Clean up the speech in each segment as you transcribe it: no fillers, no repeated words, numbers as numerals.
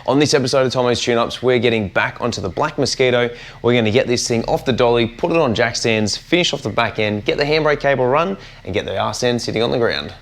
On this episode of Tomo's Tune-Ups, we're getting back onto the Black Mosquito. We're going to get this thing off the dolly, put it on jack stands, finish off the back end, get the handbrake cable run, and get the arse end sitting on the ground.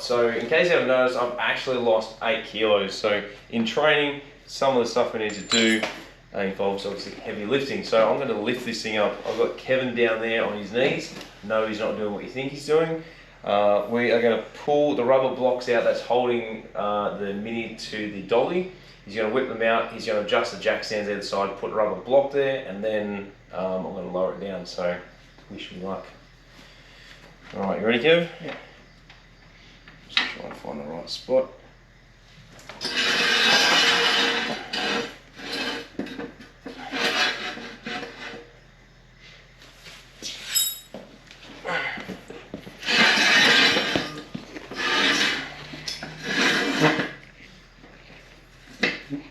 So in case you haven't noticed, I've actually lost 8 kilos. So in training, some of the stuff we need to do involves obviously heavy lifting. So I'm going to lift this thing up. I've got Kevin down there on his knees. No, he's not doing what you think he's doing. We are going to pull the rubber blocks out that's holding the Mini to the dolly. He's going to whip them out. He's going to adjust the jack stands either side, put a rubber block there, and then I'm going to lower it down. So wish me luck. All right, you ready, Kev? Yeah. Just try to find the right spot.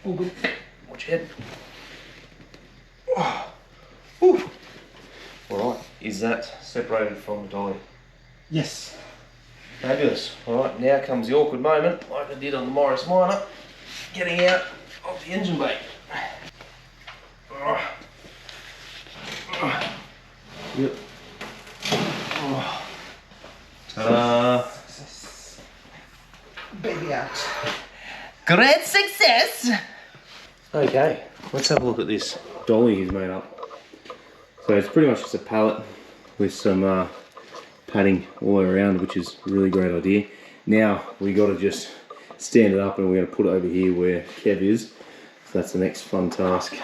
Oh, good. Watch your head. Oh. Ooh. All right, is that separated from the dolly? Yes. Fabulous. Alright, now comes the awkward moment, like I did on the Morris Minor, getting out of the engine bay. Yep. Ta-da! Baby out. Great success! Okay, let's have a look at this dolly he's made up. So it's pretty much just a pallet with some padding all the way around, which is a really great idea. Now we got to just stand it up and we're going to put it over here where Kev is. So that's the next fun task.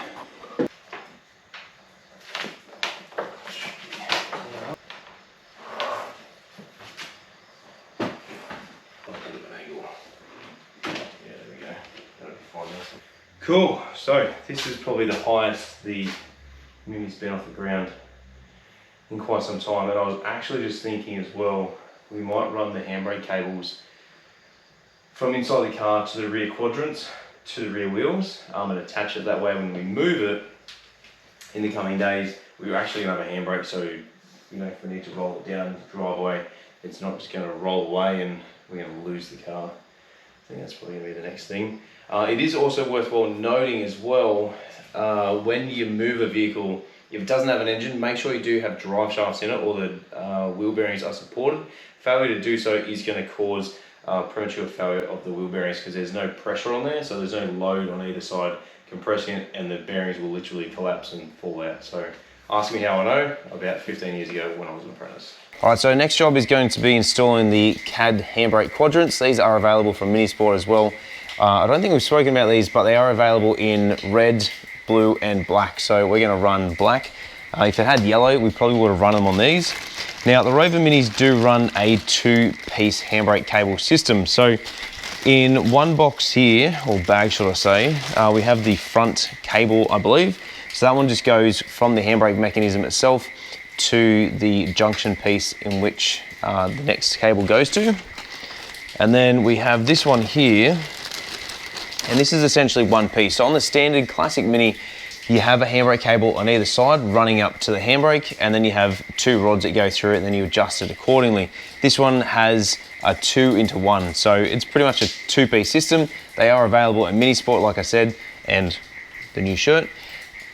Cool, so this is probably the highest the Mini's been off the ground in quite some time, and I was actually just thinking as well, we might run the handbrake cables from inside the car to the rear quadrants, to the rear wheels, and attach it that way when we move it in the coming days. We're actually going to have a handbrake, so you know, if we need to roll it down the driveway, it's not just going to roll away and we're going to lose the car. I think that's probably going to be the next thing. It is also worthwhile noting as well, when you move a vehicle, if it doesn't have an engine, make sure you do have drive shafts in it, or the wheel bearings are supported. Failure to do so is going to cause premature failure of the wheel bearings because there's no pressure on there, so there's no load on either side compressing it, and the bearings will literally collapse and fall out. So ask me how I know, about 15 years ago when I was an apprentice. Alright, so next job is going to be installing the CAD Handbrake quadrants. These are available from Minisport as well. I don't think we've spoken about these, but they are available in red, blue and black, so we're going to run black. If it had yellow, we probably would have run them on these. Now the Rover Minis do run a 2-piece handbrake cable system. So in one box here, or bag should I say, we have the front cable, I believe. So that one just goes from the handbrake mechanism itself to the junction piece in which the next cable goes to. And then we have this one here, and this is essentially one piece. So on the standard classic Mini, you have a handbrake cable on either side running up to the handbrake, and then you have 2 rods that go through it, and then you adjust it accordingly. This one has a 2-into-1, so it's pretty much a 2-piece system. They are available at Minisport, like I said, and the new shirt.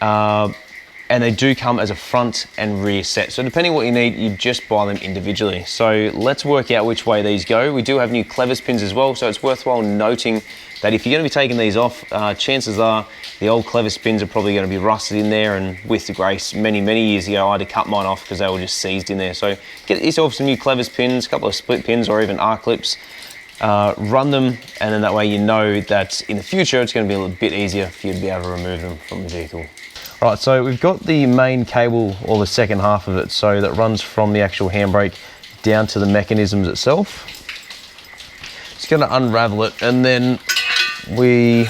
And they do come as a front and rear set. So depending on what you need, you just buy them individually. So let's work out which way these go. We do have new clevis pins as well, so it's worthwhile noting that if you're going to be taking these off, chances are the old clevis pins are probably going to be rusted in there, and with the grace, many years ago, I had to cut mine off because they were just seized in there. So get yourself some new clevis pins, a couple of split pins or even R-clips, run them, and then that way you know that in the future it's going to be a little bit easier for you to be able to remove them from the vehicle. Right, so we've got the main cable, or the second half of it, so that runs from the actual handbrake down to the mechanisms itself. Just going to unravel it, and then we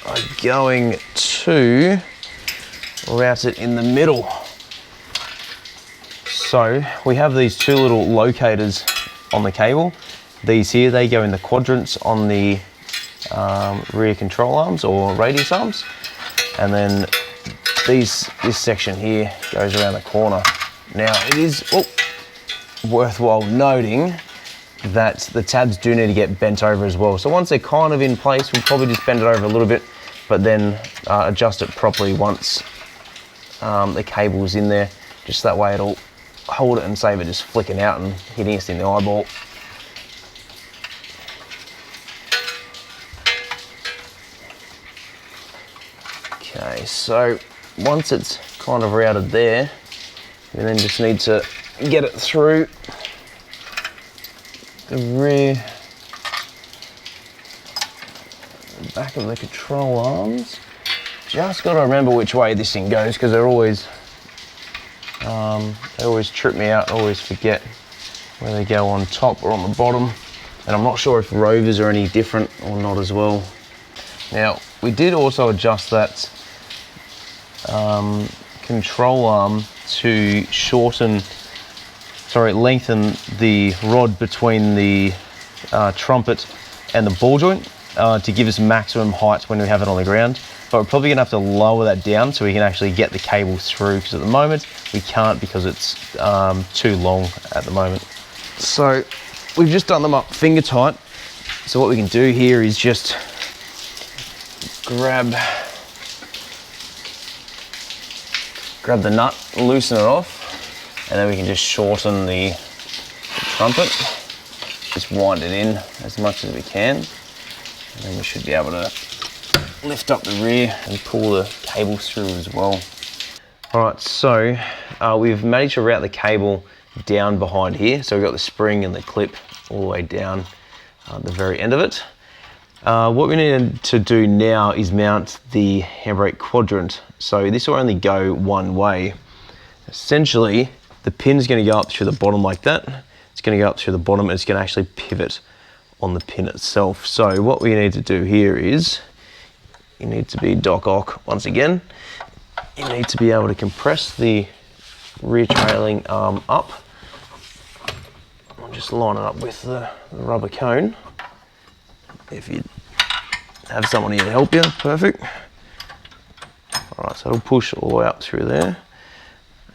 are going to route it in the middle. So we have these two little locators on the cable. These here, they go in the quadrants on the rear control arms or radius arms. And then this section here goes around the corner. Now it is worthwhile noting that the tabs do need to get bent over as well. So once they're kind of in place, we'll probably just bend it over a little bit, but then adjust it properly once the cable is in there. Just that way it'll hold it and save it just flicking out and hitting us in the eyeball. Okay, so once it's kind of routed there, we then just need to get it through the rear, the back of the control arms. Just got to remember which way this thing goes, because they always trip me out. I always forget where they go, on top or on the bottom, and I'm not sure if Rovers are any different or not as well. Now we did also adjust that control arm to lengthen the rod between the trumpet and the ball joint to give us maximum height when we have it on the ground. But we're probably gonna have to lower that down so we can actually get the cable through, because at the moment we can't, because it's too long at the moment. So we've just done them up finger tight. So what we can do here is just grab the nut, loosen it off, and then we can just shorten the trumpet. Just wind it in as much as we can, and then we should be able to lift up the rear and pull the cable through as well. All right, so we've managed to route the cable down behind here. So we've got the spring and the clip all the way down the very end of it. What we need to do now is mount the handbrake quadrant. So this will only go one way. Essentially, the pin's going to go up through the bottom like that. It's going to go up through the bottom, and it's going to actually pivot on the pin itself. So what we need to do here is, you need to be doc-ock once again. You need to be able to compress the rear trailing arm up. I'll just line it up with the rubber cone. If you have someone here to help you, perfect. All right, so it'll push all the way up through there.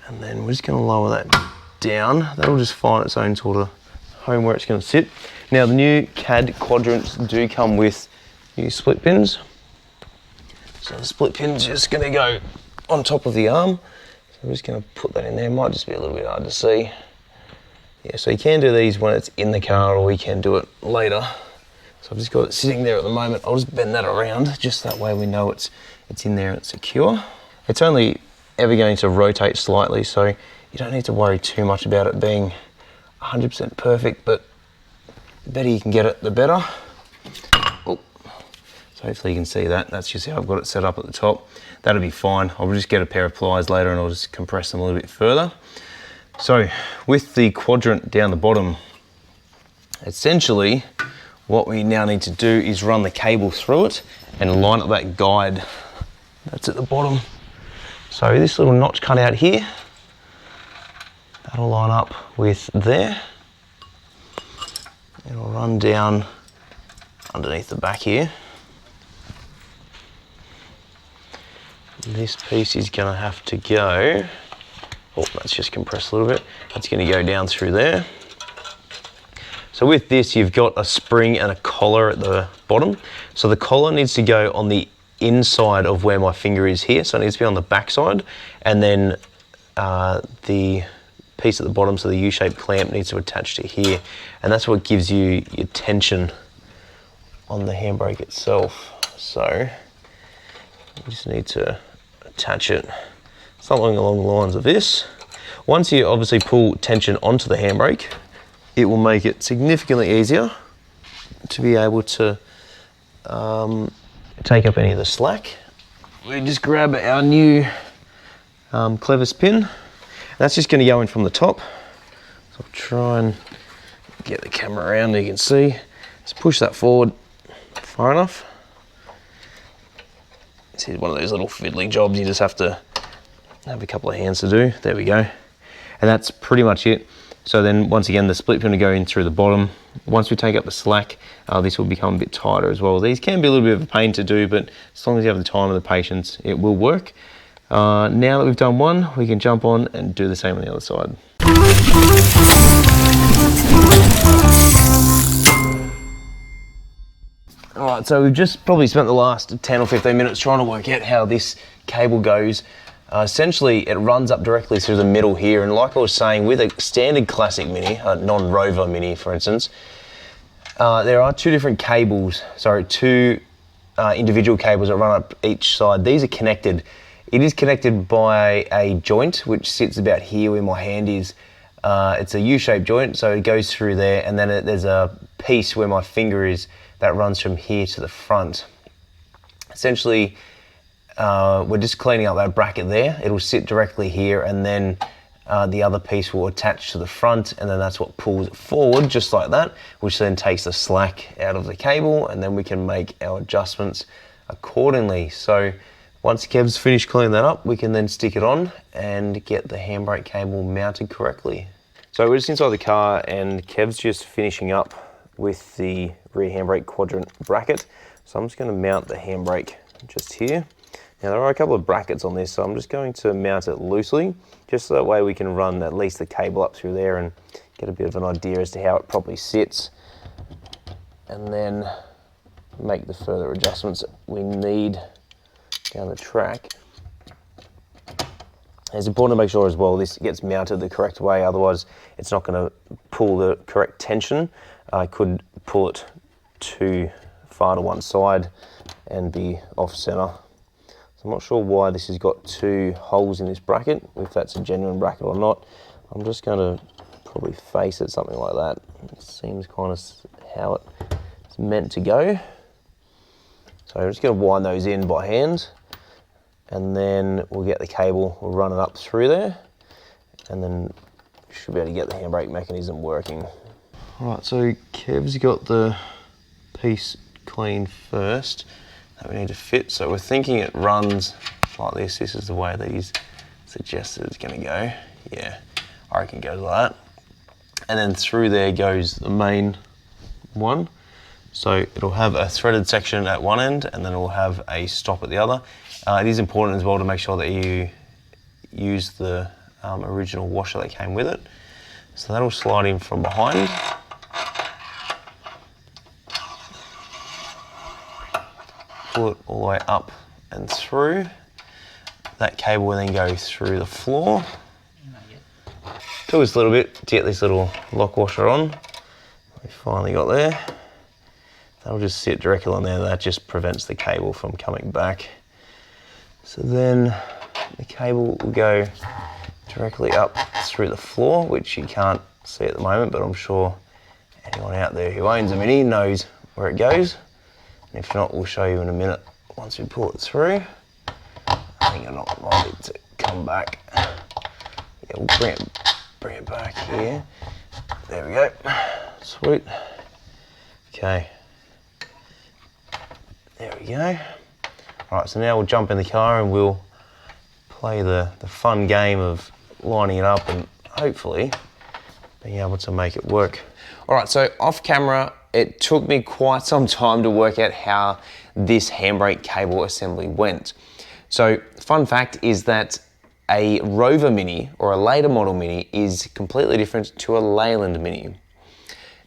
And then we're just gonna lower that down. That'll just find its own sort of home where it's gonna sit. Now the new CAD quadrants do come with new split pins. So the split pin's just gonna go on top of the arm. So I'm just gonna put that in there. It might just be a little bit hard to see. Yeah, so you can do these when it's in the car, or we can do it later. So I've just got it sitting there at the moment. I'll just bend that around, just that way we know it's in there and it's secure. It's only ever going to rotate slightly, so you don't need to worry too much about it being 100% perfect, but the better you can get it, the better. Oh. So hopefully you can see that. That's just how I've got it set up at the top. That'll be fine. I'll just get a pair of pliers later and I'll just compress them a little bit further. So with the quadrant down the bottom, essentially what we now need to do is run the cable through it and line up that guide that's at the bottom. So this little notch cut out here, that'll line up with there. It'll run down underneath the back here. This piece is gonna have to go, oh, that's just compressed a little bit. That's gonna go down through there. So with this, you've got a spring and a collar at the bottom. So the collar needs to go on the inside of where my finger is here. So it needs to be on the back side. And then the piece at the bottom, so the U-shaped clamp, needs to attach to here. And that's what gives you your tension on the handbrake itself. So you just need to attach it something along the lines of this. Once you obviously pull tension onto the handbrake, it will make it significantly easier to be able to take up any of the slack. We just grab our new clevis pin. That's just going to go in from the top. So I'll try and get the camera around, you can see. Just push that forward far enough. This is one of those little fiddly jobs you just have to have a couple of hands to do. There we go. and that's pretty much it. So then once again, the split pin will go in through the bottom. Once we take up the slack, this will become a bit tighter as well. These can be a little bit of a pain to do, but as long as you have the time and the patience, it will work. Now that we've done one, we can jump on and do the same on the other side. All right, so we've just probably spent the last 10 or 15 minutes trying to work out how this cable goes. Essentially, it runs up directly through the middle here, and like I was saying, with a standard classic Mini, a non-Rover Mini for instance, there are two individual cables that run up each side. These are connected. It is connected by a joint which sits about here where my hand is. It's a U-shaped joint, so it goes through there, and then there's a piece where my finger is that runs from here to the front. Essentially, we're just cleaning up that bracket there. It'll sit directly here, and then the other piece will attach to the front, and then that's what pulls it forward, just like that, which then takes the slack out of the cable, and then we can make our adjustments accordingly. So once Kev's finished cleaning that up, we can then stick it on and get the handbrake cable mounted correctly. So we're just inside the car, and Kev's just finishing up with the rear handbrake quadrant bracket. So I'm just going to mount the handbrake just here. Now there are a couple of brackets on this, so I'm just going to mount it loosely, just so that way we can run at least the cable up through there and get a bit of an idea as to how it properly sits, and then make the further adjustments that we need down the track. It's important to make sure as well this gets mounted the correct way, otherwise it's not going to pull the correct tension. I could pull it too far to one side and be off center. So I'm not sure why this has got two holes in this bracket, if that's a genuine bracket or not. I'm just going to probably face it something like that. It seems kind of how it's meant to go. So I'm just going to wind those in by hand, and then we'll get the cable, we'll run it up through there, and then we should be able to get the handbrake mechanism working. Alright, so Kev's got the piece clean first that we need to fit. So we're thinking it runs like this. This is the way that he's suggested it's going to go. Yeah, I reckon it goes like that. And then through there goes the main one. So it'll have a threaded section at one end, and then it'll have a stop at the other. It is important as well to make sure that you use the original washer that came with it. So that'll slide in from behind. Pull it all the way up and through. That cable will then go through the floor. Took us a little bit to get this little lock washer on. We finally got there. That'll just sit directly on there. That just prevents the cable from coming back. So then the cable will go directly up through the floor, which you can't see at the moment, but I'm sure anyone out there who owns a Mini knows where it goes. And if not, we'll show you in a minute once we pull it through. I think I'm not likely to come back. Yeah, we'll bring it back here. There we go. Sweet. Okay. There we go. All right, so now we'll jump in the car and we'll play the fun game of lining it up and hopefully being able to make it work. All right, so off camera, it took me quite some time to work out how this handbrake cable assembly went. So fun fact is that a Rover Mini or a later model Mini is completely different to a Leyland Mini.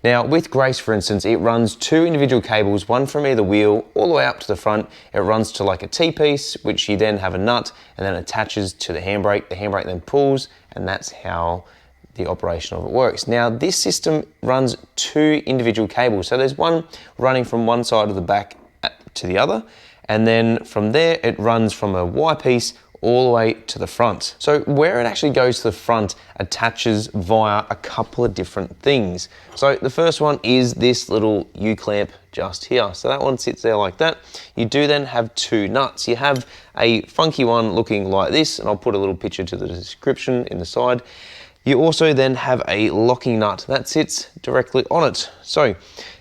Now with Grace, for instance, it runs two individual cables, one from either wheel all the way up to the front. It runs to like a T-piece, which you then have a nut and then attaches to the handbrake. The handbrake then pulls, and that's how the operation of it works. Now this system runs two individual cables. So there's one running from one side of the back to the other, and then from there it runs from a Y-piece all the way to the front. So where it actually goes to the front attaches via a couple of different things. So the first one is this little U-clamp just here. So that one sits there like that. You do then have two nuts. You have a funky one looking like this, and I'll put a little picture to the description in the side. You also then have a locking nut that sits directly on it. So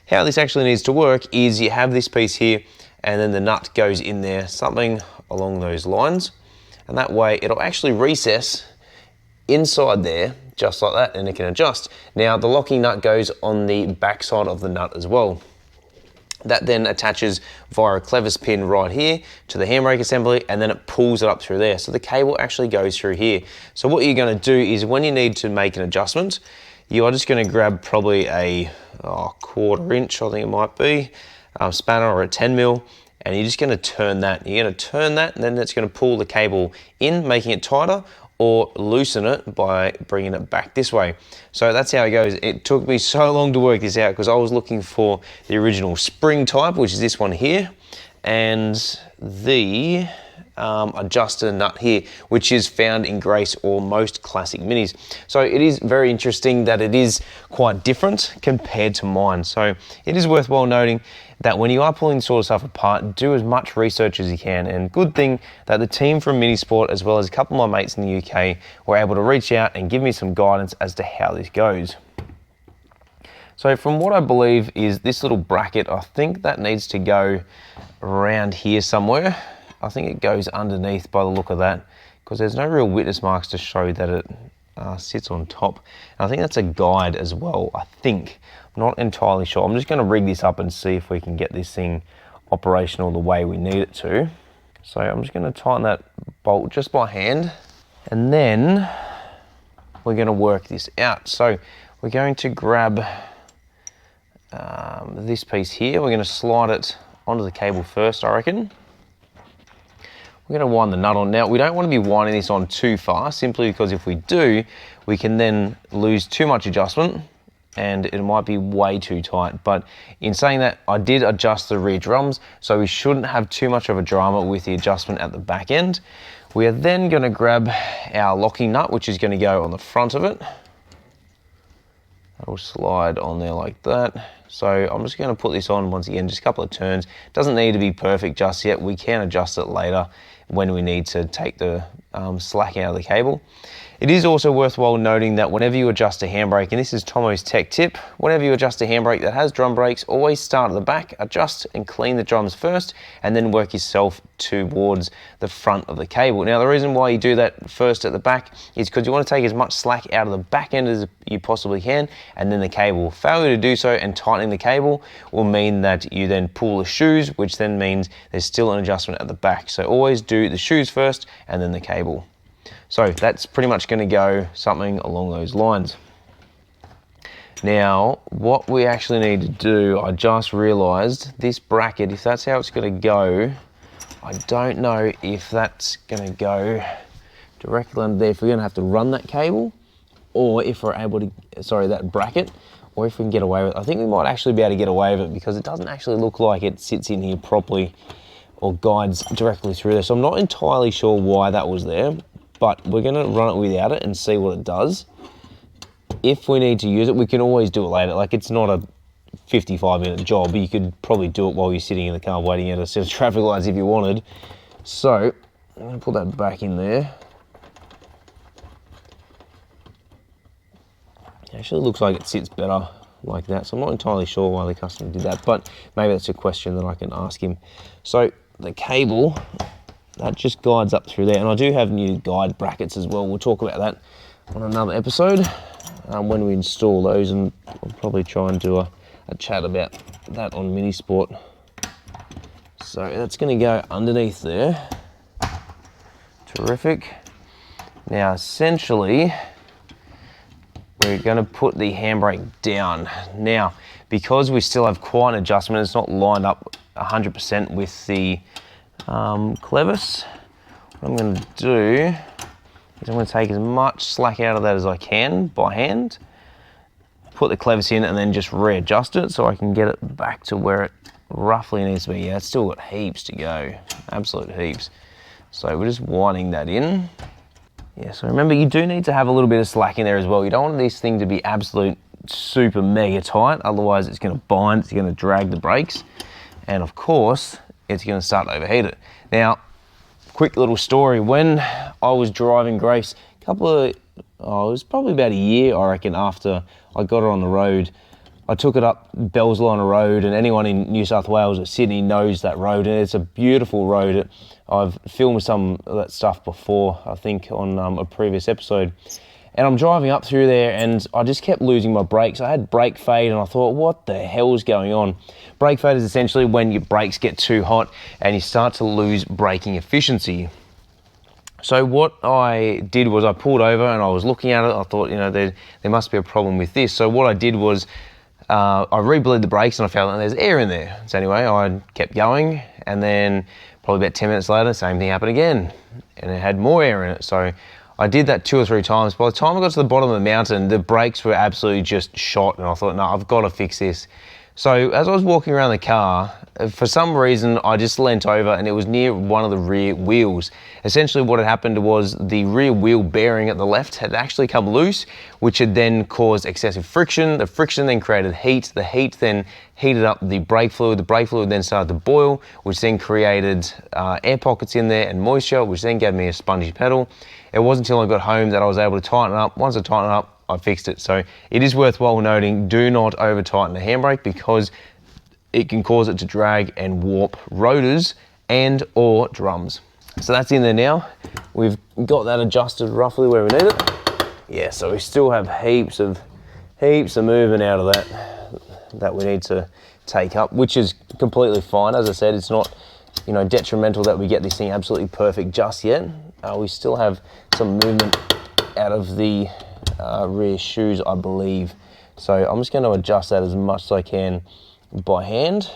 how this actually needs to work is you have this piece here, and then the nut goes in there, something along those lines. And that way it'll actually recess inside there just like that, and it can adjust. Now the locking nut goes on the back side of the nut as well. That then attaches via a clevis pin right here to the handbrake assembly, and then it pulls it up through there. So the cable actually goes through here. So what you're gonna do is when you need to make an adjustment, you are just gonna grab probably a 1/4 inch, I think it might be, spanner or a 10 mil, and you're just gonna turn that. You're gonna turn that, and then it's gonna pull the cable in, making it tighter, or loosen it by bringing it back this way. So that's how it goes. It took me so long to work this out because I was looking for the original spring type, which is this one here, and the adjuster nut here, which is found in Grace or most classic Minis. So it is very interesting that it is quite different compared to mine. So it is worthwhile noting that when you are pulling sort of stuff apart, do as much research as you can. And good thing that the team from Minisport, as well as a couple of my mates in the UK, were able to reach out and give me some guidance as to how this goes. So from what I believe is this little bracket, I think that needs to go around here somewhere. I think it goes underneath by the look of that, because there's no real witness marks to show that it sits on top. And I think that's a guide as well, I think. I'm not entirely sure. I'm just gonna rig this up and see if we can get this thing operational the way we need it to. So I'm just gonna tighten that bolt just by hand, and then we're gonna work this out. So we're going to grab this piece here. We're gonna slide it onto the cable first, I reckon. We're going to wind the nut on. Now, we don't want to be winding this on too far, simply because if we do, we can then lose too much adjustment and it might be way too tight. But in saying that, I did adjust the rear drums, so we shouldn't have too much of a drama with the adjustment at the back end. We are then going to grab our locking nut, which is going to go on the front of it. That'll slide on there like that. So I'm just going to put this on once again, just a couple of turns. Doesn't need to be perfect just yet. We can adjust it later when we need to take the slack out of the cable. It is also worthwhile noting that whenever you adjust a handbrake, and this is Tomo's tech tip, whenever you adjust a handbrake that has drum brakes, always start at the back, adjust and clean the drums first, and then work yourself towards the front of the cable. Now, the reason why you do that first at the back is because you want to take as much slack out of the back end as you possibly can, and then the cable. Failure to do so and tightening the cable will mean that you then pull the shoes, which then means there's still an adjustment at the back. So always do the shoes first and then the cable. So that's pretty much going to go something along those lines. Now, what we actually need to do, I just realized this bracket, if that's how it's going to go, I don't know if that's going to go directly under there, if we're going to have to run that cable, or if we're able to, sorry, that bracket, or if we can get away with it. I think we might actually be able to get away with it because it doesn't actually look like it sits in here properly or guides directly through there. So I'm not entirely sure why that was there, but we're going to run it without it and see what it does. If we need to use it, we can always do it later. Like, it's not a 55-minute job. You could probably do it while you're sitting in the car waiting at a set of traffic lights if you wanted. So I'm going to put that back in there. It actually looks like it sits better like that, so I'm not entirely sure why the customer did that, but maybe that's a question that I can ask him. So the cable, that just guides up through there, and I do have new guide brackets as well. We'll talk about that on another episode when we install those, and I'll probably try and do a chat about that on Minisport. So that's going to go underneath there. Terrific. Now essentially, we're going to put the handbrake down. Now, because we still have quite an adjustment, it's not lined up 100% with the clevis, what I'm going to do is I'm going to take as much slack out of that as I can by hand, put the clevis in, and then just readjust it so I can get it back to where it roughly needs to be. Yeah, it's still got heaps to go, absolute heaps. So we're just winding that in. Yeah, so remember, you do need to have a little bit of slack in there as well. You don't want this thing to be absolute super mega tight, otherwise it's going to bind, it's going to drag the brakes, and of course it's going to start to overheat it. Now, quick little story, when I was driving Grace it was probably about a year, I reckon, after I got it on the road, I took it up Bellsline Road, and anyone in New South Wales or Sydney knows that road, and it's a beautiful road. I've filmed some of that stuff before, I think, on a previous episode. And I'm driving up through there and I just kept losing my brakes. I had brake fade and I thought, what the hell is going on? Brake fade is essentially when your brakes get too hot and you start to lose braking efficiency. So what I did was I pulled over and I was looking at it. I thought, you know, there must be a problem with this. So what I did was I re-bleed the brakes and I found that there's air in there. So anyway, I kept going and then probably about 10 minutes later, same thing happened again and it had more air in it. So I did that 2 or 3 times. By the time I got to the bottom of the mountain, the brakes were absolutely just shot and I thought, no, I've got to fix this. So as I was walking around the car, for some reason, I just leant over and it was near one of the rear wheels. Essentially what had happened was the rear wheel bearing at the left had actually come loose, which had then caused excessive friction. The friction then created heat. The heat then heated up the brake fluid. The brake fluid then started to boil, which then created air pockets in there and moisture, which then gave me a spongy pedal. It wasn't until I got home that I was able to tighten up. Once I tightened up, I fixed it. So it is worthwhile noting, do not over tighten the handbrake because it can cause it to drag and warp rotors and or drums. So that's in there now. We've got that adjusted roughly where we need it. Yeah, so we still have heaps of movement out of that we need to take up, which is completely fine. As I said, it's not, you know, detrimental that we get this thing absolutely perfect just yet. We still have some movement out of the rear shoes, I believe. So I'm just going to adjust that as much as I can by hand,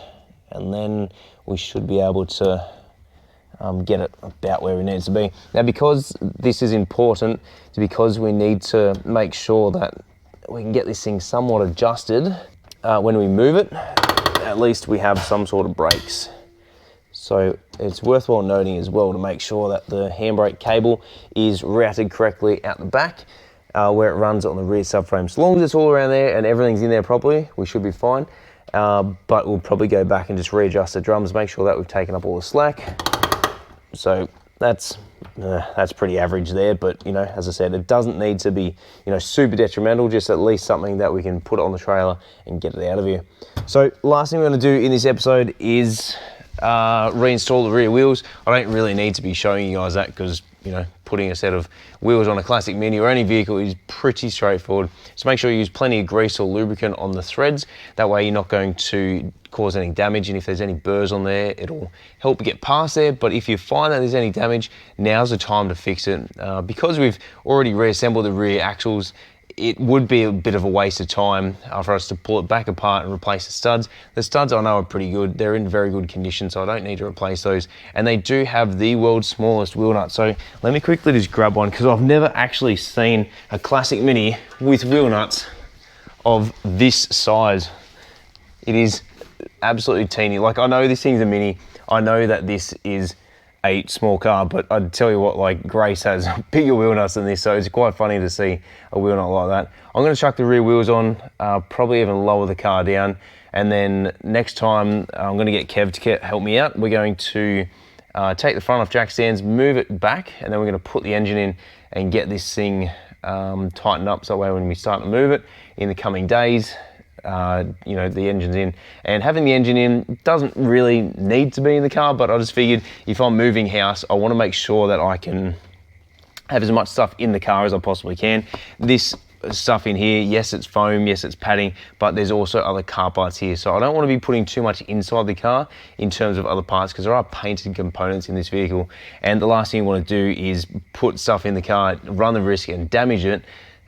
and then we should be able to get it about where we need it to be. Now, because this is important, because we need to make sure that we can get this thing somewhat adjusted when we move it, at least we have some sort of brakes. So it's worthwhile noting as well to make sure that the handbrake cable is routed correctly out the back where it runs on the rear subframe. So long as it's all around there and everything's in there properly, we should be fine. But we'll probably go back and just readjust the drums, make sure that we've taken up all the slack. So that's pretty average there, but you know, as I said, it doesn't need to be, you know, super detrimental, just at least something that we can put on the trailer and get it out of here. So last thing we're going to do in this episode is reinstall the rear wheels. I don't really need to be showing you guys that because, you know, putting a set of wheels on a classic Mini or any vehicle is pretty straightforward. So make sure you use plenty of grease or lubricant on the threads. That way you're not going to cause any damage, and if there's any burrs on there, it'll help get past there. But if you find that there's any damage, now's the time to fix it. Because we've already reassembled the rear axles, it would be a bit of a waste of time for us to pull it back apart and replace the studs. The studs I know are pretty good. They're in very good condition, so I don't need to replace those. And they do have the world's smallest wheel nut. So let me quickly just grab one because I've never actually seen a classic Mini with wheel nuts of this size. It is absolutely teeny. Like, I know this thing's a Mini. I know that this is a small car, but I'd tell you what, like, Grace has bigger wheel nuts than this, so it's quite funny to see a wheel nut like that. I'm going to chuck the rear wheels on, probably even lower the car down, and then next time I'm going to get Kev to help me out. We're going to take the front off jack stands, move it back, and then we're going to put the engine in and get this thing tightened up, so that way when we start to move it in the coming days, you know, the engine's in. And having the engine in doesn't really need to be in the car, but I just figured if I'm moving house, I want to make sure that I can have as much stuff in the car as I possibly can. This stuff in here, yes, it's foam, yes, it's padding, but there's also other car parts here. So I don't want to be putting too much inside the car in terms of other parts, because there are painted components in this vehicle. And the last thing you want to do is put stuff in the car, run the risk and damage it,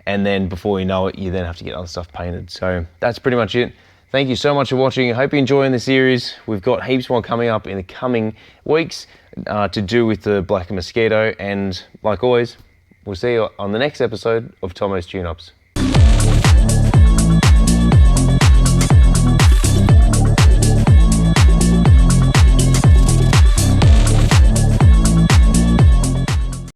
and then before you know it, you then have to get other stuff painted. So that's pretty much it. Thank you so much for watching. I hope you're enjoying the series. We've got heaps more coming up in the coming weeks to do with the Black Mosquito. And like always, we'll see you on the next episode of Tomo's Tune-Ups.